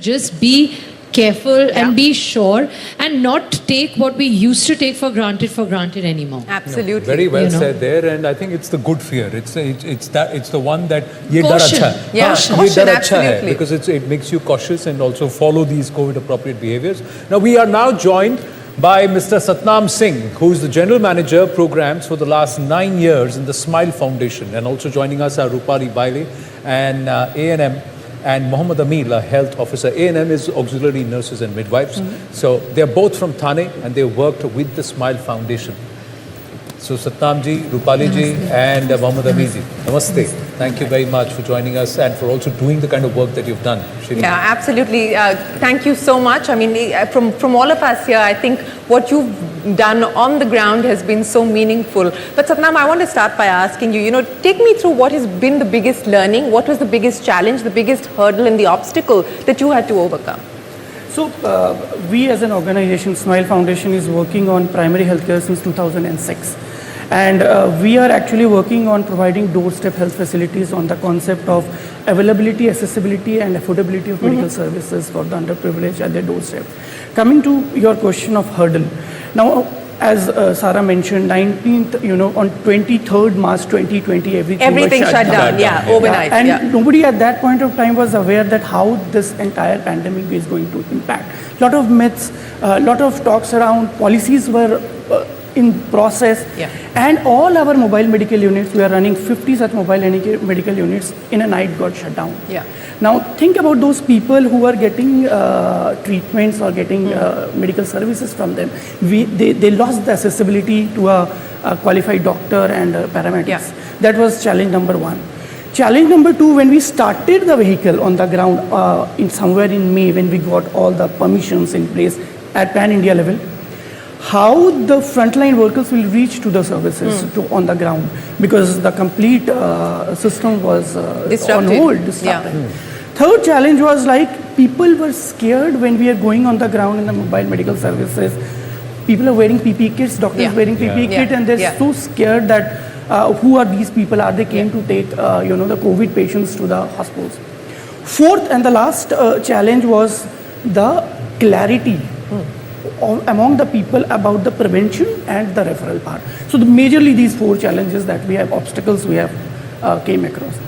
just be careful and be sure and not take what we used to take for granted anymore. Absolutely. Very well said there, and I think it's the good fear. It's the one that ye dar Caution. acha hai. Yeah, Ye caution, dar acha hai, absolutely. because it makes you cautious and also follow these COVID appropriate behaviors. Now we are now joined by Mr. Satnam Singh, who is the General Manager Programs for the last 9 years in the Smile Foundation, and also joining us are Rupali Baile and A&M and Mohammad Amir, a health officer. A&M is auxiliary nurses and midwives. So they are both from Thane and they worked with the Smile Foundation. So Satnam ji, Rupali ji and Mohammad Amir ji, namaste. Thank you very much for joining us and for also doing the kind of work that you've done. Shri. Yeah, absolutely. Thank you so much. I mean, from all of us here, I think what you've done on the ground has been so meaningful. But Satnam, I want to start by asking you, take me through what has been the biggest learning, what was the biggest challenge, the biggest hurdle and the obstacle that you had to overcome? So, we as an organization, Smile Foundation is working on primary healthcare since 2006. And we are actually working on providing doorstep health facilities on the concept of availability, accessibility and affordability of medical services for the underprivileged at their doorstep. Coming to your question of hurdle. Now, as Sarah mentioned, 19th, on 23rd March 2020, everything was shut down. Yeah, overnight. And nobody at that point of time was aware that how this entire pandemic is going to impact. Lot of myths, lot of talks around, policies were in process, and all our mobile medical units, we are running 50 such mobile medical units in a night got shut down. Now think about those people who are getting treatments or getting medical services from them. They lost the accessibility to a qualified doctor and paramedics. That was challenge number one. Challenge number two, when we started the vehicle on the ground in somewhere in May, when we got all the permissions in place at pan-India level, how the frontline workers will reach to the services on the ground, because the complete system was on hold, disrupted. Third challenge was like people were scared when we are going on the ground in the mobile medical services. People are wearing PPE kits, doctors wearing PPE kit, and they're so scared that who are these people? Are they came to take the COVID patients to the hospitals? Fourth and the last challenge was the clarity among the people about the prevention and the referral part. So majorly these four challenges that we have, obstacles we have came across.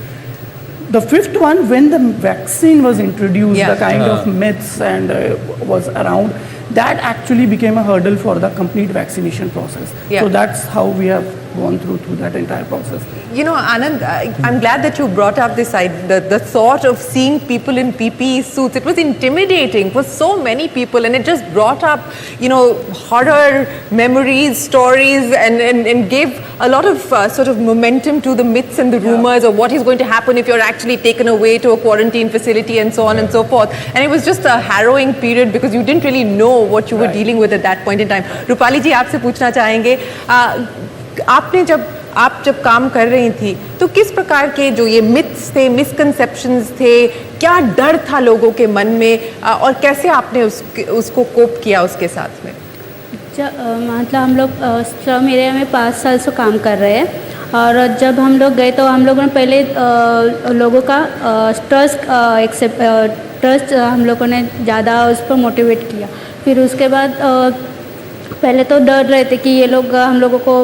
The fifth one, when the vaccine was introduced, the kind of myths and was around, that actually became a hurdle for the complete vaccination process. So that's how we have gone through that entire process. Anand, I'm glad that you brought up this idea, the thought of seeing people in PPE suits. It was intimidating for so many people, and it just brought up, horror memories, stories, and gave a lot of sort of momentum to the myths and the rumors of what is going to happen if you're actually taken away to a quarantine facility and so on and so forth. And it was just a harrowing period because you didn't really know what you were dealing with at that point in time. Rupali ji, आपसे पूछना चाहेंगे, आप जब काम कर रही थी तो किस प्रकार के जो ये मिथ्स थे, मिसकंसेप्शंस थे, क्या डर था लोगों के मन में, और कैसे आपने उसको कोप किया उसके साथ में? मतलब हम लोग स्लम एरिया में 5 साल से काम कर रहे हैं, और जब हम लोग गए तो हम लोगों ने पहले लोगों का ट्रस्ट हम लोगों ने ज़्यादा उस पर मोटिवेट किया। फिर उसके बाद पहले तो डर रहे थे कि ये लोग हम लोगों को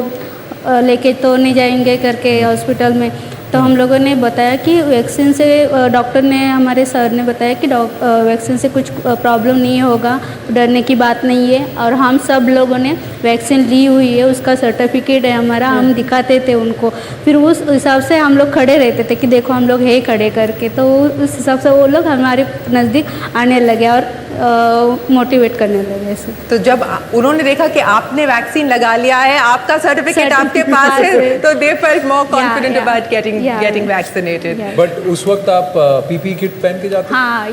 लेके तो नहीं जाएंगे करके हॉस्पिटल में। तो हम लोगों ने बताया कि वैक्सीन से, डॉक्टर ने, हमारे सर ने बताया कि वैक्सीन से कुछ प्रॉब्लम नहीं होगा, डरने की बात नहीं है। और हम सब लोगों ने वैक्सीन ली हुई है, उसका सर्टिफिकेट है हमारा, हम दिखाते थे उनको। फिर उस हिसाब से हम लोग खड़े रहते थे कि देखो हम लोग है खड़े करके, तो उस हिसाब से वो लोग हमारे नज़दीक आने लगे और मोटिवेट करने लगे ऐसे। तो जब उन्होंने देखा कि आपने वैक्सीन लगा लिया है, आपका सर्टिफिकेट आपके पास है, तो they felt more confident about getting vaccinated. But उस वक्त आप पीपीई किट पहन के जाते? हाँ,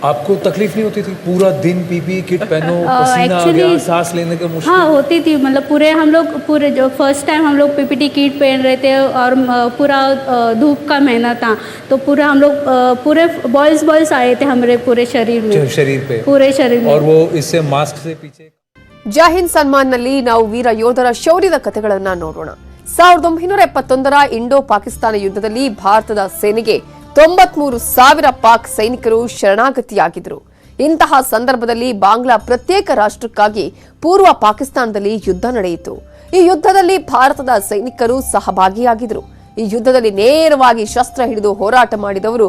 आपको तकलीफ नहीं होती थी? पूरा दिन पीपीई किट पहनो, पसीना आ गया, सांस लेने का मुश्किल? हाँ होती थी, मतलब हम लोग जो फर्स्ट टाइम हम लोग पीपीटी किट पहन रहे थे और पूरा धूप का महीना था, तो पूरा हम लोग पूरे बॉल्स आए थे हमारे पूरे शरीर पे, पूरे शरीर में। और वो इससे मास्क से पीछे। ಜೈ ಹಿಂದ್ ಸನ್ಮಾನ್ನಲ್ಲಿ ನಾವು ವೀರ ಯೋಧರ ಶೌರ್ಯದ ಕಥೆಗಳನ್ನ ನೋಡೋಣ। 1971ರ ಇಂಡೋ ಪಾಕಿಸ್ತಾನ ಯುದ್ಧದಲ್ಲಿ ಭಾರತದ ಸೇನೆಗೆ 93,000 ಪಾಕ್ ಸೈನಿಕರು ಶರಣಾಗತಿಯಾಗಿದ್ರು. ಇಂತಹ ಸಂದರ್ಭದಲ್ಲಿ ಬಾಂಗ್ಲಾ ಪ್ರತ್ಯೇಕ ರಾಷ್ಟ್ರಕ್ಕಾಗಿ ಪೂರ್ವ ಪಾಕಿಸ್ತಾನದಲ್ಲಿ ಯುದ್ಧ ನಡೆಯಿತು. ಈ ಯುದ್ಧದಲ್ಲಿ ಭಾರತದ ಸೈನಿಕರು ಸಹಭಾಗಿಯಾಗಿದ್ರು. ಈ ಯುದ್ಧದಲ್ಲಿ ನೇರವಾಗಿ ಶಸ್ತ್ರ ಹಿಡಿದು ಹೋರಾಟ ಮಾಡಿದವರು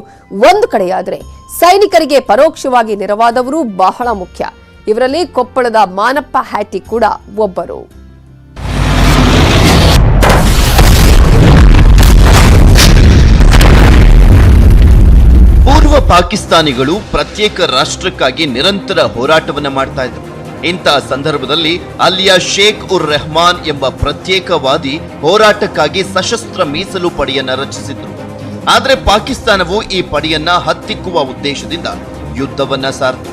ಒಂದು ಕಡೆಯಾದರೆ, ಸೈನಿಕರಿಗೆ ಪರೋಕ್ಷವಾಗಿ ನೆರವಾದವರು ಬಹಳ ಮುಖ್ಯ. ಇವರಲ್ಲಿ ಕೊಪ್ಪಳದ ಮಾನಪ್ಪ ಹ್ಯಾಟಿ ಕೂಡ ಒಬ್ಬರು. ಪೂರ್ವ ಪಾಕಿಸ್ತಾನಿಗಳು ಪ್ರತ್ಯೇಕ ರಾಷ್ಟ್ರಕ್ಕಾಗಿ ನಿರಂತರ ಹೋರಾಟವನ್ನ ಮಾಡ್ತಾ ಇದ್ರು. ಇಂತಹ ಸಂದರ್ಭದಲ್ಲಿ ಅಲ್ಲಿಯ ಶೇಖ್ ಉರ್ ರೆಹಮಾನ್ ಎಂಬ ಪ್ರತ್ಯೇಕವಾದಿ ಹೋರಾಟಕ್ಕಾಗಿ ಸಶಸ್ತ್ರ ಮೀಸಲು ಪಡೆಯನ್ನ ರಚಿಸಿದ್ರು. ಆದರೆ ಪಾಕಿಸ್ತಾನವು ಈ ಪಡೆಯನ್ನ ಹತ್ತಿಕ್ಕುವ ಉದ್ದೇಶದಿಂದ ಯುದ್ಧವನ್ನ ಸಾರಿತು.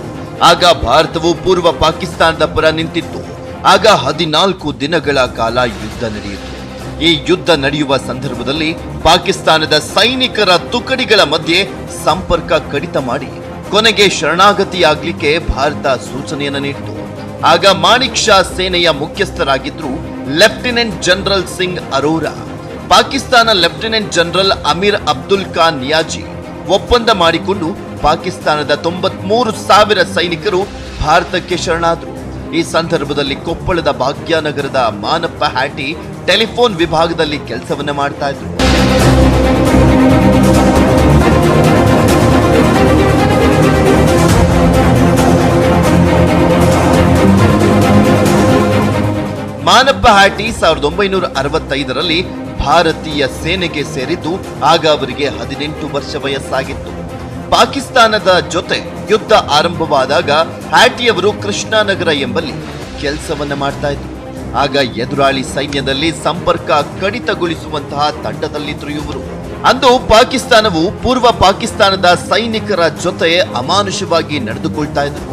ಆಗ ಭಾರತವು ಪೂರ್ವ ಪಾಕಿಸ್ತಾನದ ಪರ ನಿಂತಿತ್ತು. ಆಗ 14 ದಿನಗಳ ಕಾಲ ಯುದ್ಧ ನಡೆಯಿತು. ಈ ಯುದ್ಧ ನಡೆಯುವ ಸಂದರ್ಭದಲ್ಲಿ ಪಾಕಿಸ್ತಾನದ ಸೈನಿಕರ ತುಕಡಿಗಳ ಮಧ್ಯೆ ಸಂಪರ್ಕ ಕಡಿತ ಮಾಡಿ ಕೊನೆಗೆ ಶರಣಾಗತಿಯಾಗಲಿಕ್ಕೆ ಭಾರತ ಸೂಚನೆಯನ್ನು ನೀಡಿತು. ಆಗ ಮಾಣಿಕ್ ಶಾ ಸೇನೆಯ ಮುಖ್ಯಸ್ಥರಾಗಿದ್ರು lieutenant general Singh Arora. Pakistan lieutenant general Amir Abdul Khan Niazi ಒಪ್ಪಂದ ಮಾಡಿಕೊಂಡು ಪಾಕಿಸ್ತಾನದ 93,000 ಸೈನಿಕರು ಭಾರತಕ್ಕೆ ಶರಣಾದರು. ಈ ಸಂದರ್ಭದಲ್ಲಿ ಕೊಪ್ಪಳದ ಭಾಗ್ಯನಗರದ ಮಾನಪ್ಪ ಹ್ಯಾಟಿ ಟೆಲಿಫೋನ್ ವಿಭಾಗದಲ್ಲಿ ಕೆಲಸವನ್ನ ಮಾಡ್ತಾ ಇದ್ರು. ಮಾನಪ್ಪ ಹ್ಯಾಟಿ 1965ರಲ್ಲಿ ಭಾರತೀಯ ಸೇನೆಗೆ ಸೇರಿದ್ದು. ಆಗ ಅವರಿಗೆ 18 ವರ್ಷ ವಯಸ್ಸಾಗಿತ್ತು. ಪಾಕಿಸ್ತಾನದ ಜೊತೆ ಯುದ್ಧ ಆರಂಭವಾದಾಗ ಹ್ಯಾಟಿಯವರು ಕೃಷ್ಣಾನಗರ ಎಂಬಲ್ಲಿ ಕೆಲಸವನ್ನ ಮಾಡ್ತಾ ಇದ್ರು. ಆಗ ಎದುರಾಳಿ ಸೈನ್ಯದಲ್ಲಿ ಸಂಪರ್ಕ ಕಡಿತಗೊಳಿಸುವಂತಹ ತಂಡದಲ್ಲಿದ್ರು ಇವರು. ಅಂದು ಪಾಕಿಸ್ತಾನವು ಪೂರ್ವ ಪಾಕಿಸ್ತಾನದ ಸೈನಿಕರ ಜೊತೆ ಅಮಾನುಷವಾಗಿ ನಡೆದುಕೊಳ್ತಾ ಇದ್ರು.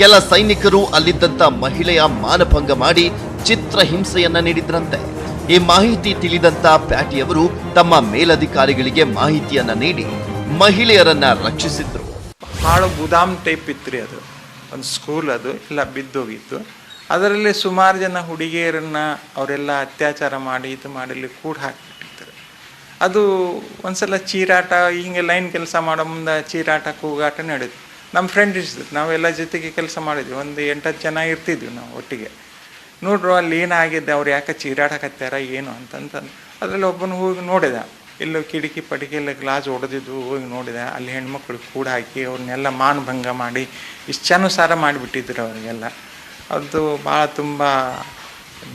ಕೆಲ ಸೈನಿಕರು ಅಲ್ಲಿದ್ದಂತ ಮಹಿಳೆಯ ಮಾನಭಂಗ ಮಾಡಿ ಚಿತ್ರಹಿಂಸೆಯನ್ನ ನೀಡಿದ್ರಂತೆ. ಈ ಮಾಹಿತಿ ತಿಳಿದಂತ ಪ್ಯಾಟಿಯವರು ತಮ್ಮ ಮೇಲಧಿಕಾರಿಗಳಿಗೆ ಮಾಹಿತಿಯನ್ನ ನೀಡಿ ಮಹಿಳೆಯರನ್ನ ರಕ್ಷಿಸಿದ್ರು. ಹಾಳು ಗುದಾಮ್ ಟೈಪ್ ಇತ್ತು ಅದು, ಒಂದು ಸ್ಕೂಲ್, ಅದು ಎಲ್ಲ ಬಿದ್ದೋಗಿತ್ತು. ಅದರಲ್ಲಿ ಸುಮಾರು ಜನ ಹುಡುಗಿಯರನ್ನ ಅವರೆಲ್ಲ ಅತ್ಯಾಚಾರ ಮಾಡಿ ಇದು ಮಾಡಲಿ ಕೂಡ ಹಾಕಿಬಿಟ್ಟಿರ್ತಾರೆ. ಅದು ಒಂದ್ಸಲ ಚೀರಾಟ, ಹಿಂಗೆ ಲೈನ್ ಕೆಲಸ ಮಾಡೋ ಮುಂದೆ ಚೀರಾಟ ಕೂಗಾಟ ನಡೆಯಿತು. ನಮ್ಮ ಫ್ರೆಂಡ್ ಇರ್ತದೆ, ನಾವೆಲ್ಲ ಜೊತೆಗೆ ಕೆಲಸ ಮಾಡಿದ್ವಿ. ಒಂದು 8-10 ಜನ ಇರ್ತಿದ್ವಿ ನಾವು ಒಟ್ಟಿಗೆ. ನೋಡ್ರು ಅಲ್ಲಿ ಏನಾಗಿದೆ, ಅವ್ರು ಯಾಕೆ ಚೀರಾಟಕತ್ತಾರ ಏನು ಅಂತಂತಂದು ಅದರಲ್ಲಿ ಒಬ್ಬನು ಹೋಗಿ ನೋಡಿದ. ಎಲ್ಲೋ ಕಿಟಕಿ ಪಟಿಕೆ ಎಲ್ಲ ಗ್ಲಾಸ್ ಹೊಡೆದಿದ್ದು ಹೋಗಿ ನೋಡಿದೆ. ಅಲ್ಲಿ ಹೆಣ್ಮಕ್ಳು ಕೂಡ ಹಾಕಿ ಅವ್ರನ್ನೆಲ್ಲ ಮಾನಭಂಗ ಮಾಡಿ ಇಷ್ಟಾನುಸಾರ ಮಾಡಿಬಿಟ್ಟಿದ್ರು ಅವರಿಗೆಲ್ಲ. ಅದು ಭಾಳ ತುಂಬ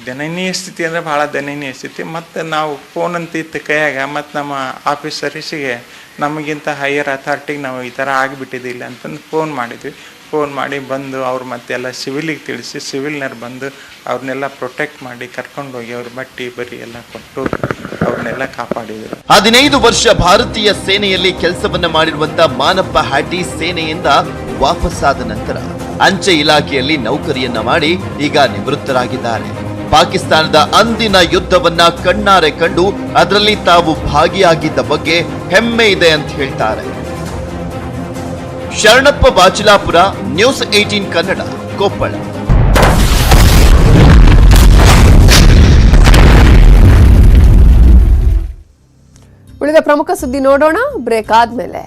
ದಯನೀಯ ಸ್ಥಿತಿ ಅಂದರೆ ಭಾಳ ದಯನೀಯ ಸ್ಥಿತಿ. ಮತ್ತು ನಾವು ಫೋನ್ ಅಂತ ಇತ್ತು ಕೈಯಾಗ, ಮತ್ತು ನಮ್ಮ ಆಫೀಸರ್ಸಿಗೆ ನಮಗಿಂತ ಹೈಯರ್ ಅಥಾರಿಟಿಗೆ ನಾವು ಈ ಥರ ಆಗಿಬಿಟ್ಟಿದ್ದಿಲ್ಲ ಅಂತಂದು ಫೋನ್ ಮಾಡಿದ್ವಿ. ಫೋನ್ ಮಾಡಿ ಬಂದು ಅವ್ರು ಮತ್ತೆಲ್ಲ ಸಿವಿಲಿಗೆ ತಿಳಿಸಿ, ಸಿವಿಲ್ನವ್ರು ಬಂದು ಅವ್ರನ್ನೆಲ್ಲ ಪ್ರೊಟೆಕ್ಟ್ ಮಾಡಿ ಕರ್ಕೊಂಡೋಗಿ ಅವ್ರ ಬಟ್ಟೆ ಬರಿ ಎಲ್ಲ ಕೊಟ್ಟು ಅವ್ರನ್ನೆಲ್ಲ ಕಾಪಾಡಿದರು. 15 ವರ್ಷ ಭಾರತೀಯ ಸೇನೆಯಲ್ಲಿ ಕೆಲಸವನ್ನ ಮಾಡಿರುವಂತ ಮಾನಪ್ಪ ಹ್ಯಾಟಿ ಸೇನೆಯಿಂದ ವಾಪಸ್ಸಾದ ನಂತರ ಅಂಚೆ ಇಲಾಖೆಯಲ್ಲಿ ನೌಕರಿಯನ್ನ ಮಾಡಿ ಈಗ ನಿವೃತ್ತರಾಗಿದ್ದಾರೆ. ಪಾಕಿಸ್ತಾನದ ಅಂದಿನ ಯುದ್ಧವನ್ನ ಕಣ್ಣಾರೆ ಕಂಡು ಅದರಲ್ಲಿ ತಾವು ಭಾಗಿಯಾಗಿದ್ದ ಬಗ್ಗೆ ಹೆಮ್ಮೆ ಇದೆ ಅಂತ ಹೇಳ್ತಾರೆ. ಶರಣಪ್ಪ ಬಾಚಿಲಾಪುರ, ನ್ಯೂಸ್ 18 ಕನ್ನಡ, ಕೊಪ್ಪಳ. ಉಳಿದ ಪ್ರಮುಖ ಸುದ್ದಿ ನೋಡೋಣ ಬ್ರೇಕ್ ಆದ್ಮೇಲೆ.